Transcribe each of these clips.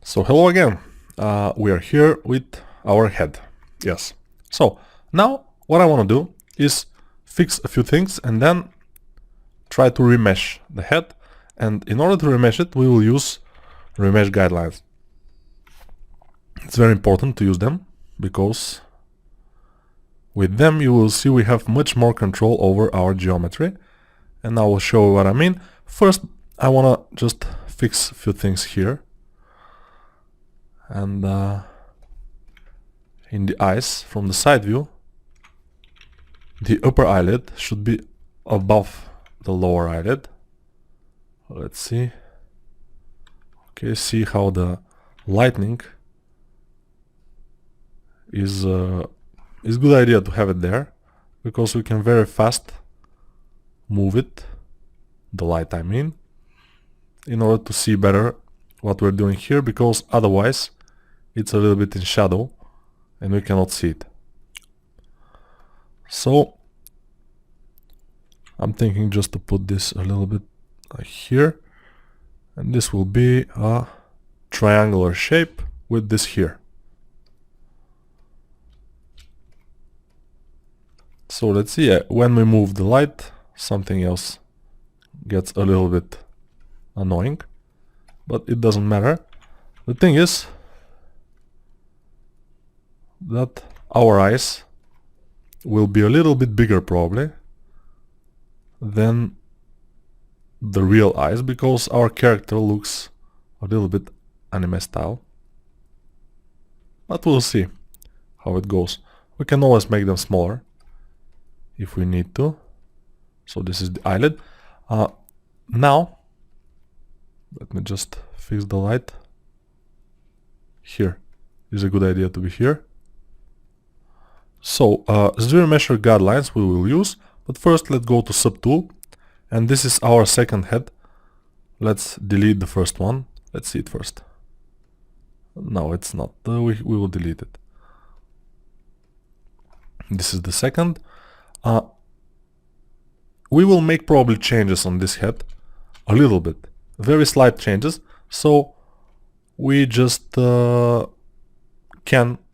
So hello again. We are here with our head. Yes. So now what I want to do is fix a few things and then try to remesh the head. And in order to remesh it, we will use remesh guidelines. It's very important to use them because with them you will see we have much more control over our geometry. And I will show you what I mean. First, I want to just fix a few things here. And in the eyes, from the side view, the upper eyelid should be above the lower eyelid. Let's see. Okay, see how the lightning is good idea to have it there, because we can very fast move it, the light I mean, in order to see better what we're doing here, because otherwise it's a little bit in shadow and we cannot see it. So I'm thinking just to put this a little bit like here, and this will be a triangular shape with this here. So let's see, when we move the light, something else gets a little bit annoying, but it doesn't matter. The thing is that our eyes will be a little bit bigger probably than the real eyes, because our character looks a little bit anime style. But we'll see how it goes. We can always make them smaller if we need to. So this is the eyelid. Now let me just fix the light. Here is a good idea to be here. So Zremesher guidelines we will use, but first let's go to subtool, and this is our second head. Let's delete the first one. Let's see it first. No, it's not. We will delete it. This is the second. We will make probably changes on this head a little bit, very slight changes, so we just can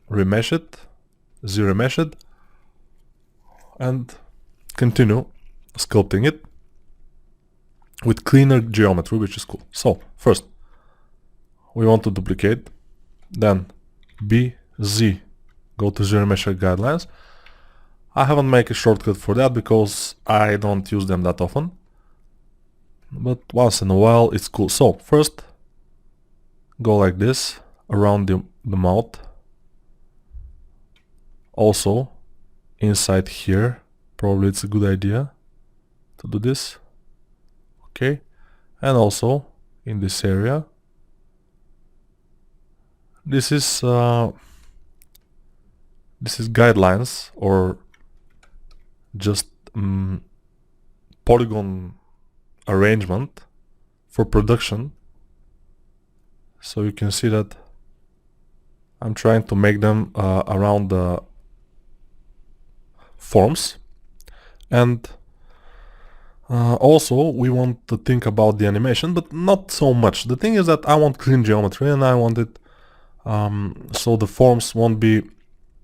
remesh it, Zremesh it, and continue sculpting it with cleaner geometry, which is cool. So first we want to duplicate, then BZ, go to Zremesher guidelines. I haven't made a shortcut for that because I don't use them that often, but once in a while it's cool. So first go like this around the mouth, also inside here, probably it's a good idea to do this. Okay, and also in this area. This is guidelines, or just polygon arrangement for production. So you can see that I'm trying to make them around the forms, and also we want to think about the animation, but not so much. The thing is that I want clean geometry, and I want it so the forms won't be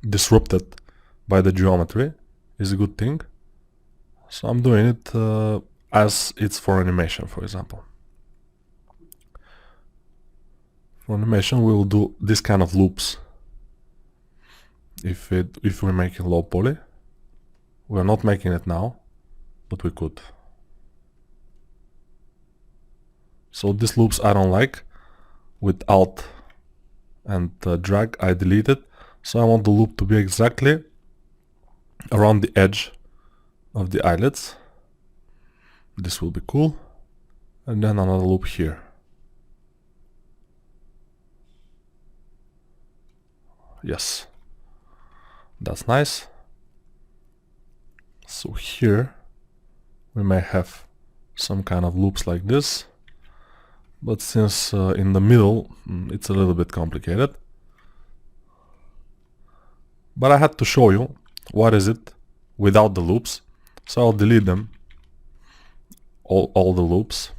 disrupted by the geometry. Is a good thing. So I'm doing it as it's for animation, for example. For animation we will do this kind of loops if we're making low poly. We're not making it now, but we could. So these loops I don't like. With Alt and drag I delete it. So I want the loop to be exactly around the edge of the eyelids. This will be cool. And then another loop here. Yes, that's nice. So here we may have some kind of loops like this, but since in the middle it's a little bit complicated. But I had to show you what is it without the loops, so I'll delete them, all the loops,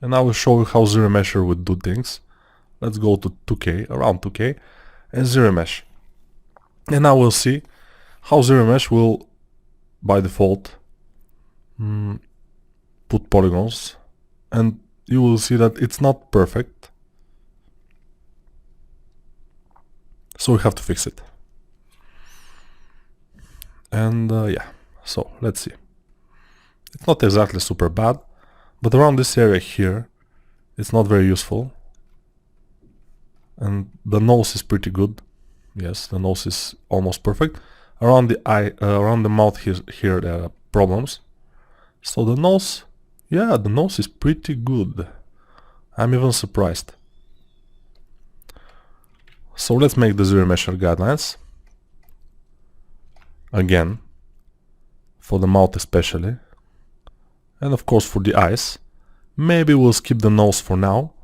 and I will show you how Zremesher would do things Let's go to 2K, around 2K, and Zremesh. And now we'll see how Zremesh will, by default, put polygons, and you will see that it's not perfect. So we have to fix it. And yeah, so let's see. It's not exactly super bad, but around this area here, it's not very useful. And the nose is pretty good. Yes, the nose is almost perfect. Around the eye, around the mouth here there are problems. So the nose, yeah, the nose is pretty good. I'm even surprised. So let's make the Zremesher guidelines. Again, for the mouth especially. And of course for the eyes. Maybe we'll skip the nose for now.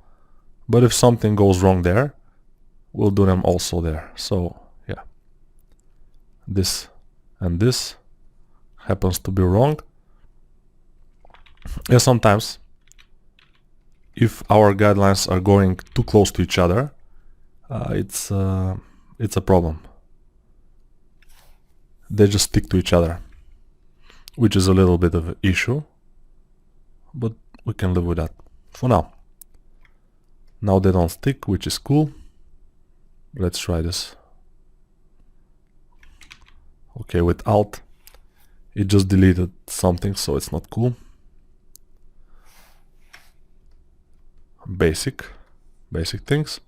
But if something goes wrong there, we'll do them also there. So yeah, this and this happens to be wrong. And sometimes, if our guidelines are going too close to each other, it's a problem. They just stick to each other, which is a little bit of an issue, but we can live with that for now. Now they don't stick, which is cool. Let's try this. Okay, with Alt, it just deleted something, so it's not cool. Basic things.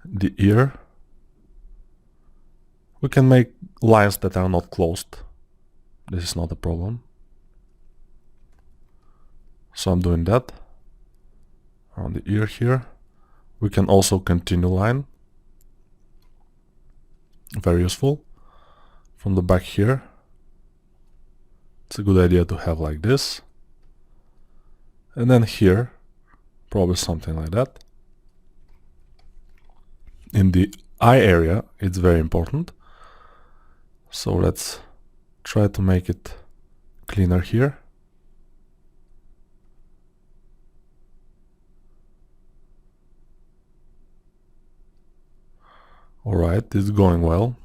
The ear. We can make lines that are not closed. This is not a problem. So I'm doing that. On the ear here. We can also continue line. Very useful. From the back here. It's a good idea to have like this. And then here, probably something like that. In the eye area, it's very important. So let's try to make it cleaner here. Alright, it's going well.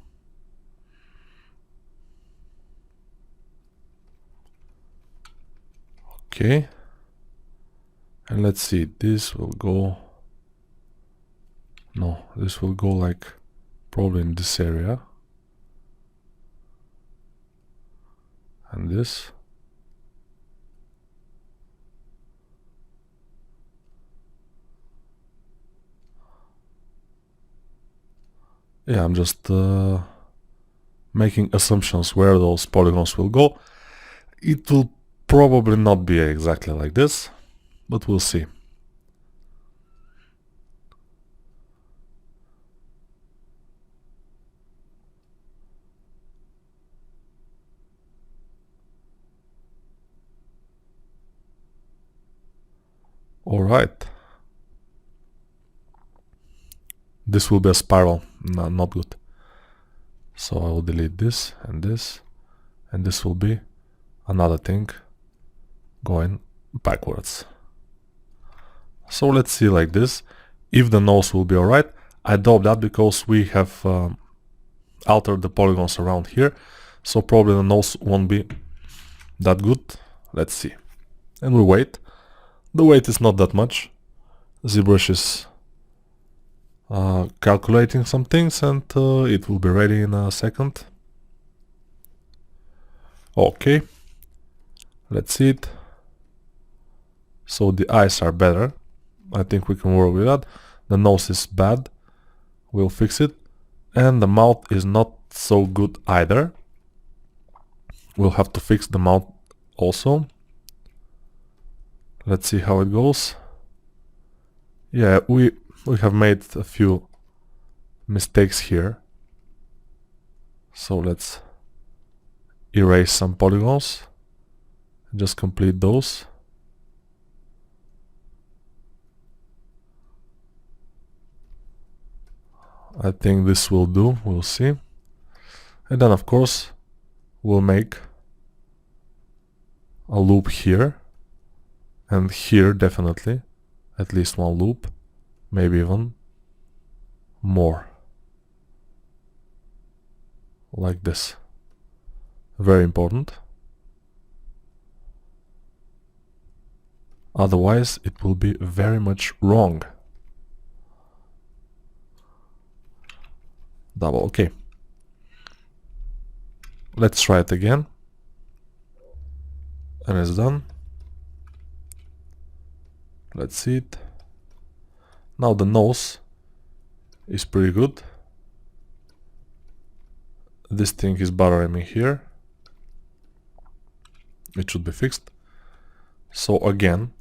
Okay. And let's see, this will go... No, this will go like probably in this area. And this. Yeah, I'm just making assumptions where those polygons will go. It will probably not be exactly like this, but we'll see. Alright. This will be a spiral. No, not good. So I will delete this, and this will be another thing going backwards. So let's see like this. If the nose will be alright. I doubt that because we have altered the polygons around here. So probably the nose won't be that good. Let's see. And we wait. The wait is not that much. ZBrush is calculating some things, and it will be ready in a second. Okay. Let's see it. So the eyes are better. I think we can work with that. The nose is bad. We'll fix it. And the mouth is not so good either. We'll have to fix the mouth also. Let's see how it goes. Yeah, we have made a few mistakes here. So let's erase some polygons. Just complete those. I think this will do, we'll see. And then of course we'll make a loop here. And here definitely, at least one loop, maybe even more. Like this. Very important. Otherwise, it will be very much wrong. Double, okay. Let's try it again. And it's done. Let's see it. Now the nose is pretty good. This thing is bothering me here. It should be fixed. So again,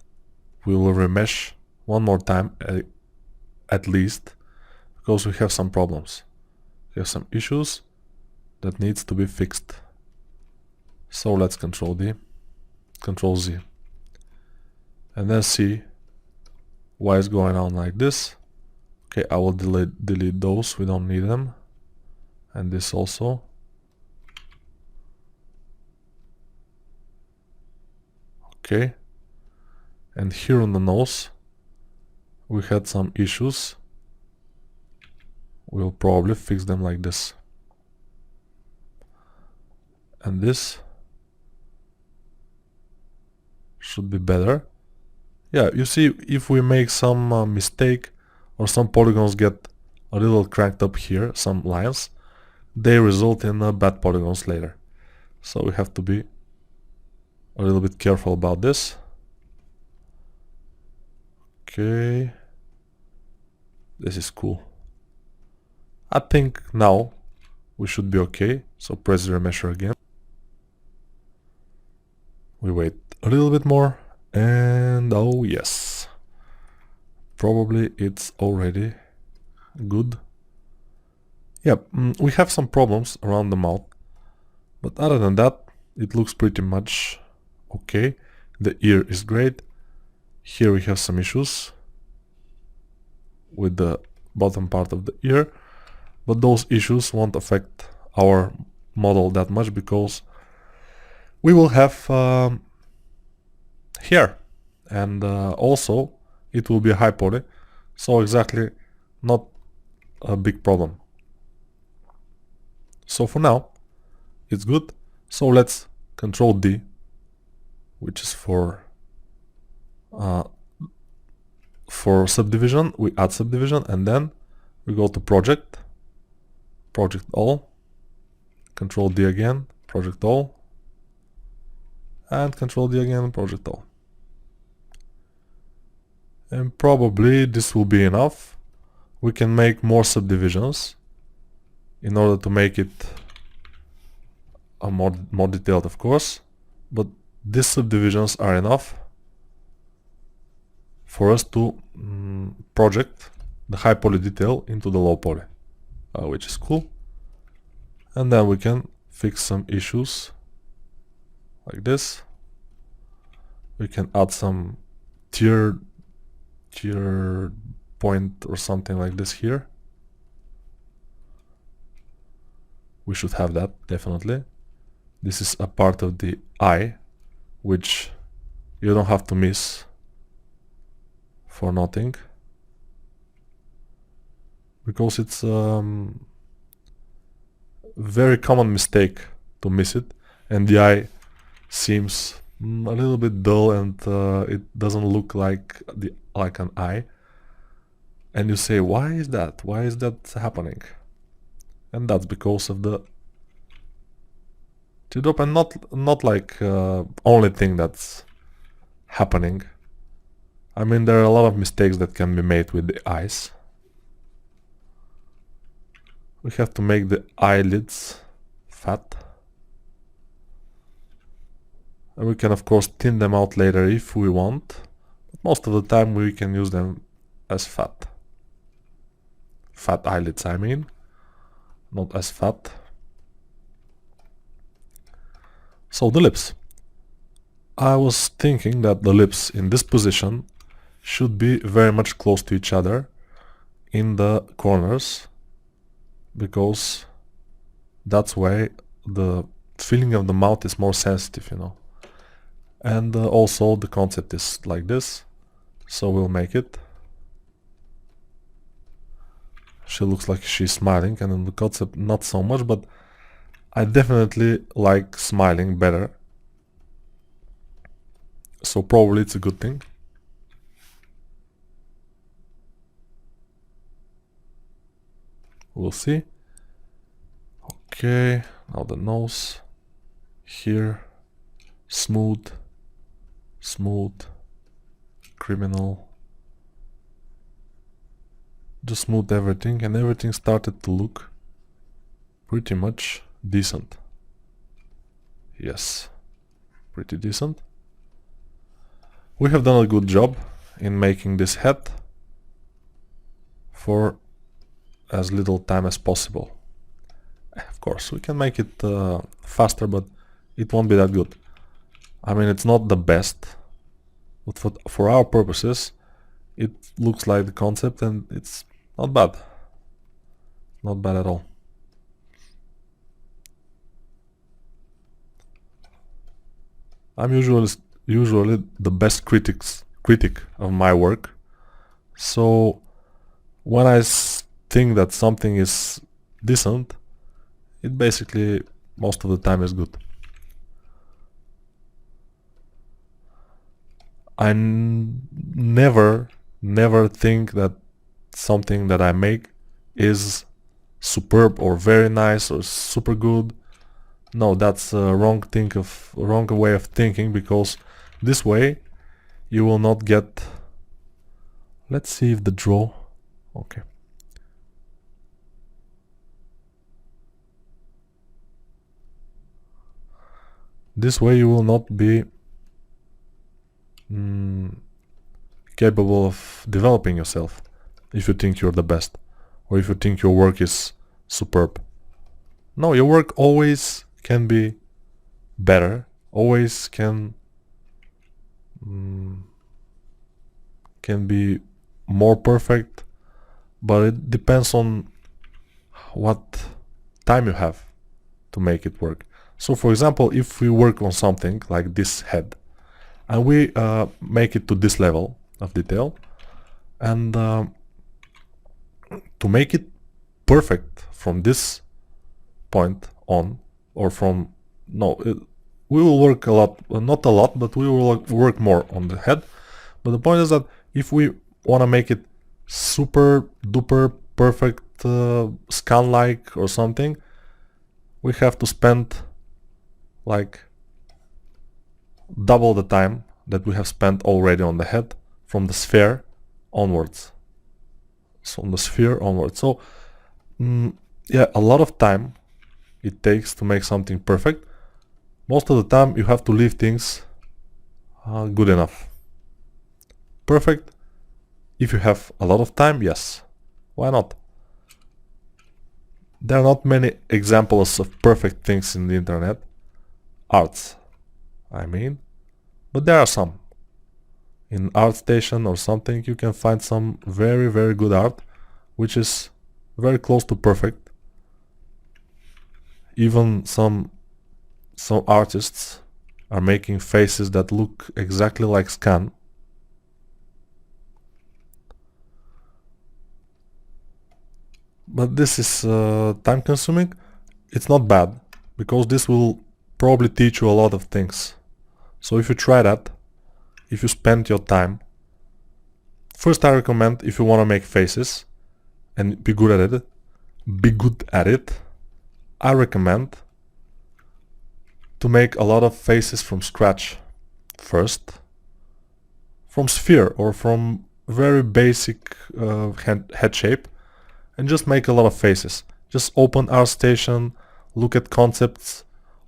we will remesh one more time at least, because we have some problems. We have some issues that needs to be fixed. So let's Control D, Control Z, and then see why it's going on like this. Okay, I will delete those, we don't need them, and this also. Okay, and here on the nose we had some issues. We'll probably fix them like this. And this should be better. Yeah, you see, if we make some mistake or some polygons get a little cranked up here, some lines, they result in bad polygons later. So we have to be a little bit careful about this. Okay, this is cool. I think now we should be okay. So press Zremesher again. We wait a little bit more, and oh yes, probably it's already good. Yeah, we have some problems around the mouth, but other than that, it looks pretty much okay. The ear is great. Here we have some issues with the bottom part of the ear, but those issues won't affect our model that much because we will have hair, and also it will be a high poly, so exactly not a big problem. So for now it's good. So let's Control D, which is for subdivision. We add subdivision, and then we go to project all, Control D again, project all, and Control D again, project all. And probably this will be enough. We can make more subdivisions in order to make it more detailed, of course, but these subdivisions are enough for us to project the high poly detail into the low poly, which is cool. And then we can fix some issues like this. We can add some tier point or something like this here. We should have that, definitely. This is a part of the eye, which you don't have to miss for nothing, because it's very common mistake to miss it, and the eye seems a little bit dull, and it doesn't look like an eye, and you say, why is that happening? And that's because of the teardrop, and not like only thing that's happening. I mean, there are a lot of mistakes that can be made with the eyes. We have to make the eyelids fat, and we can of course thin them out later if we want, but most of the time we can use them as fat eyelids, I mean, not as fat. So the lips, I was thinking that the lips in this position should be very much close to each other in the corners, because that's why the feeling of the mouth is more sensitive, you know. And also the concept is like this, so we'll make it she looks like she's smiling, and in the concept not so much, but I definitely like smiling better. So probably it's a good thing. We'll see. Okay, now the nose. Here, smooth, smooth, criminal. Just smooth everything, and everything started to look pretty much decent. Yes, pretty decent. We have done a good job in making this head for as little time as possible. Of course, we can make it faster, but it won't be that good. I mean, it's not the best, but for our purposes, it looks like the concept, and it's not bad. Not bad at all. I'm usually the best critic of my work, so when I think that something is decent, it basically most of the time is good. I never think that something that I make is superb or very nice or super good. No, that's a wrong way of thinking, because this way you will not get. Let's see if the draw. Okay. This way you will not be capable of developing yourself if you think you're the best, or if you think your work is superb. No, your work always can be better, always can be more perfect, but it depends on what time you have to make it work. So for example, if we work on something like this head, and we make it to this level of detail, and to make it perfect from this point on, or from we will work a lot, not a lot, but we will work more on the head. But the point is that if we want to make it super duper perfect, scan like or something, we have to spend like double the time that we have spent already on the head from the sphere onwards. So on the sphere onwards. So yeah, a lot of time it takes to make something perfect. Most of the time you have to leave things good enough. Perfect, if you have a lot of time, yes. Why not? There are not many examples of perfect things in the internet. Arts, I mean. But there are some. In ArtStation or something, you can find some very, very good art, which is very close to perfect. Even some artists are making faces that look exactly like scan. But this is time consuming. It's not bad, because this will probably teach you a lot of things. So if you try that, if you spend your time, first I recommend, if you want to make faces and be good at it, I recommend to make a lot of faces from scratch first, from sphere or from very basic head shape, and just make a lot of faces. Just open ArtStation, look at concepts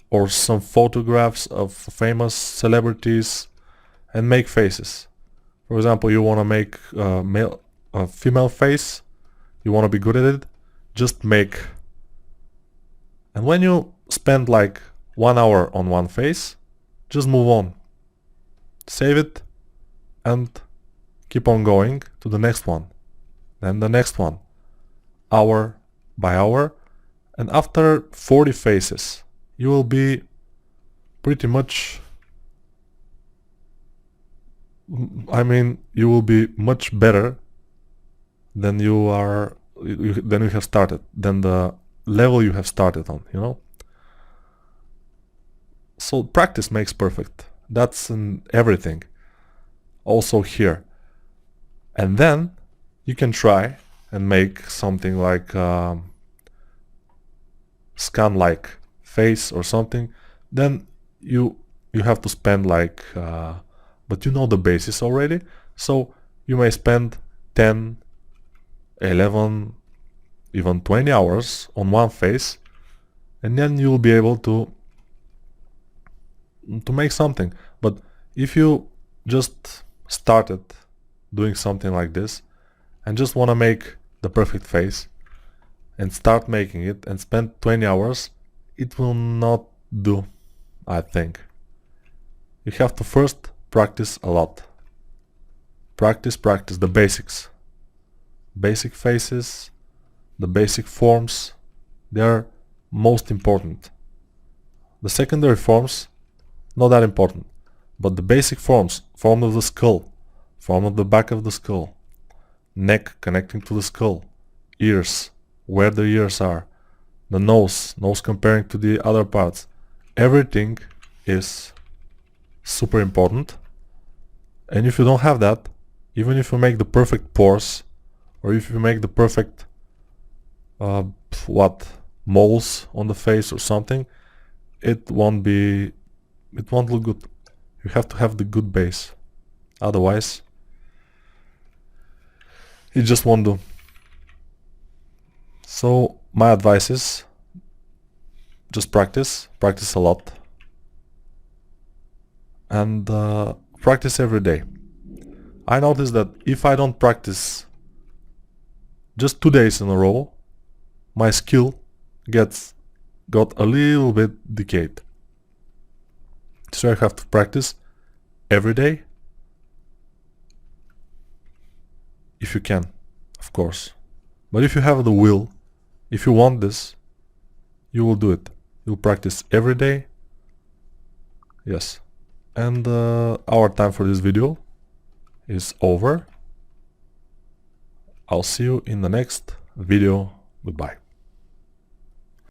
or some photographs of famous celebrities, and make faces. For example, you want to make a female face, you want to be good at it, just make. And when you spend like 1 hour on one face, just move on. Save it and keep on going to the next one. Then the next one. Hour by hour. And after 40 faces, you will be pretty much, you will be much better than you are then you have started, then the level you have started on, you know. So practice makes perfect. That's in everything, also here. And then you can try and make something like scan-like face or something. Then you have to spend like but you know the basis already, so you may spend 10, 11, even 20 hours on one face, and then you'll be able to make something. But if you just started doing something like this and just want to make the perfect face and start making it and spend 20 hours, it will not do, I think. You have to first practice a lot. Practice the basics. Basic faces, the basic forms, they are most important. The secondary forms, not that important. But the basic forms, form of the skull, form of the back of the skull, neck connecting to the skull, ears, where the ears are, the nose comparing to the other parts, everything is super important. And if you don't have that, even if you make the perfect pores, or if you make the perfect moles on the face or something, it won't look good. You have to have the good base, otherwise it just won't do. So my advice is just practice a lot, and practice every day. I noticed that if I don't practice just 2 days in a row, my skill got a little bit decayed. So I have to practice every day, if you can, of course. But if you have the will, if you want this, you will do it. You'll practice every day. Yes. And our time for this video is over. I'll see you in the next video. Goodbye.